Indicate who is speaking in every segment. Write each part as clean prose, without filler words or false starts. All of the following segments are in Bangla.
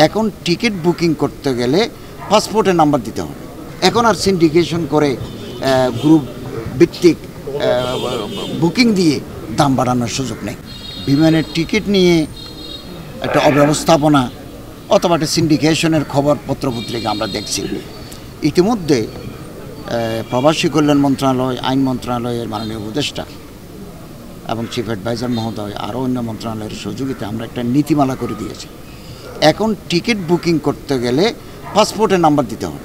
Speaker 1: এখন টিকিট বুকিং করতে গেলে পাসপোর্টের নাম্বার দিতে হবে। এখন আর সিন্ডিকেশন করে গ্রুপ ভিত্তিক বুকিং দিয়ে দাম বাড়ানোর সুযোগ নেই। বিমানের টিকিট নিয়ে একটা অব্যবস্থাপনা অথবা একটা সিন্ডিকেশনের খবর পত্রপত্রিকা আমরা দেখছি। ইতিমধ্যে প্রবাসী কল্যাণ মন্ত্রণালয়, আইন মন্ত্রণালয়ের মাননীয় উপদেষ্টা এবং চিফ অ্যাডভাইজার মহোদয় আরও অন্য মন্ত্রণালয়ের সহযোগিতায় আমরা একটা নীতিমালা করে দিয়েছি। এখন টিকিট বুকিং করতে গেলে পাসপোর্টের নাম্বার দিতে হবে।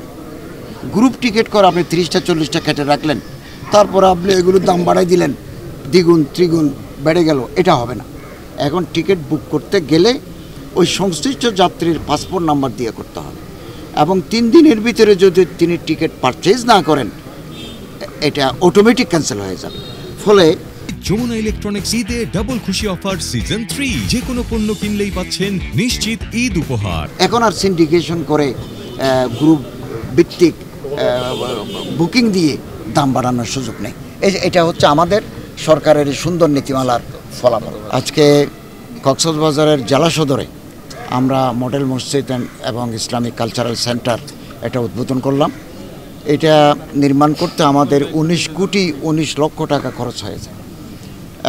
Speaker 1: গ্রুপ টিকিট করে আপনি 30টা 40টা কেটে রাখলেন, তারপরে আপনি এগুলোর দাম বাড়াই দিলেন, দ্বিগুণ ত্রিগুণ বেড়ে গেল, এটা হবে না। এখন টিকিট বুক করতে গেলে ওই সংশ্লিষ্ট যাত্রীর পাসপোর্ট নাম্বার দিয়ে করতে হবে এবং 3 দিনের ভিতরে যদি তিনি টিকিট পারচেজ না করেন এটা অটোমেটিক ক্যান্সেল হয়ে যাবে। ফলে
Speaker 2: যমুনা ইলেকট্রনিক্স ঈদে ডাবল খুশি অফার সিজন 3, যে কোনো পণ্য কিনলেই পাচ্ছেন নিশ্চিত ঈদ উপহার।
Speaker 1: এখন আর সিন্ডিকেশন করে গ্রুপ ভিত্তিক বুকিং দিয়ে দাম বাড়ানোর সুযোগ নেই। এটা হচ্ছে আমাদের সরকারের সুন্দর নীতিমালার ফলাফল। আজকে কক্সবাজারের জেলা সদরে আমরা মডেল মসজিদ এবং ইসলামিক কালচারাল সেন্টার এটা উদ্বোধন করলাম। এটা নির্মাণ করতে আমাদের 19 কোটি 19 লক্ষ টাকা খরচ হয়েছে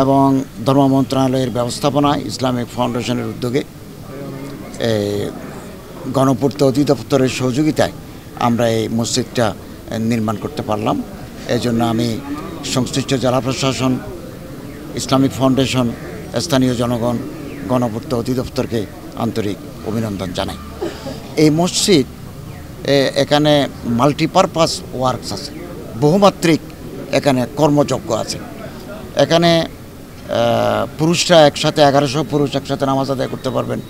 Speaker 1: এবং ধর্ম মন্ত্রণালয়ের ব্যবস্থাপনায় ইসলামিক ফাউন্ডেশনের উদ্যোগে গণপূর্ত অধিদপ্তরের সহযোগিতায় আমরা এই মসজিদটা নির্মাণ করতে পারলাম। এজন্য আমি সংশ্লিষ্ট জেলা প্রশাসন, ইসলামিক ফাউন্ডেশন, স্থানীয় জনগণ, গণপূর্ত অধিদপ্তরকে আন্তরিক অভিনন্দন জানাই। এই মসজিদ এখানে মাল্টিপারপাস ওয়ার্কস আছে, বহুমাত্রিক এখানে কর্মযজ্ঞ আছে। এখানে পুরুষরা একসাথে 1100 পুরুষ একসাথে নামাজ আদায় করতে পারবেন।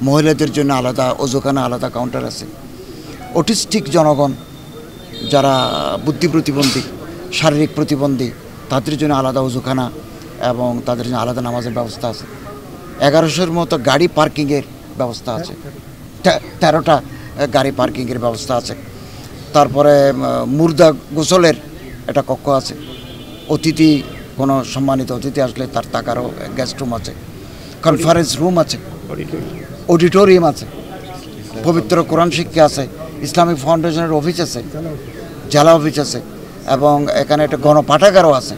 Speaker 1: মহিলাদের জন্য আলাদা ওযুখানা, আলাদা কাউন্টার আছে। অটিস্টিক জনগণ, যারা বুদ্ধি প্রতিবন্ধী, শারীরিক প্রতিবন্ধী, তাদের জন্য আলাদা ওযুখানা এবং তাদের জন্য আলাদা নামাজের ব্যবস্থা আছে। 1100-র মতো গাড়ি পার্কিংয়ের ব্যবস্থা আছে, 13টা গাড়ি পার্কিংয়ের ব্যবস্থা আছে। তারপরে মুর্দা গোসলের একটা কক্ষ আছে। অতিথি, কোনো সম্মানিত অতিথি আসলে তার থাকারও গেস্ট রুম আছে, কনফারেন্স রুম আছে, অডিটোরিয়াম আছে, পবিত্র কোরআন শিক্ষা আছে, ইসলামিক ফাউন্ডেশনের অফিস আছে, জেলা অফিস আছে এবং এখানে একটা গণপাঠাগারও আছে।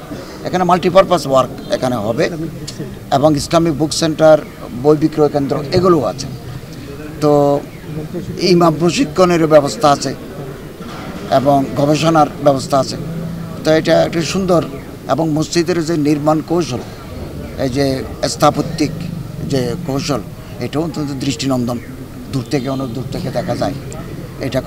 Speaker 1: এখানে মাল্টিপারপাস ওয়ার্ক এখানে হবে এবং ইসলামিক বুক সেন্টার, বই বিক্রয় কেন্দ্র এগুলোও আছে। তো ইমাম প্রশিক্ষণের ব্যবস্থা আছে এবং গবেষণার ব্যবস্থা আছে। তো এটা একটা সুন্দর এবং মসজিদের যে নির্মাণ কৌশল, এই যে স্থাপত্যিক যে কৌশল, এটাও অত্যন্ত দৃষ্টিনন্দন। দূর থেকে, অনেক দূর থেকে দেখা যায়। এটা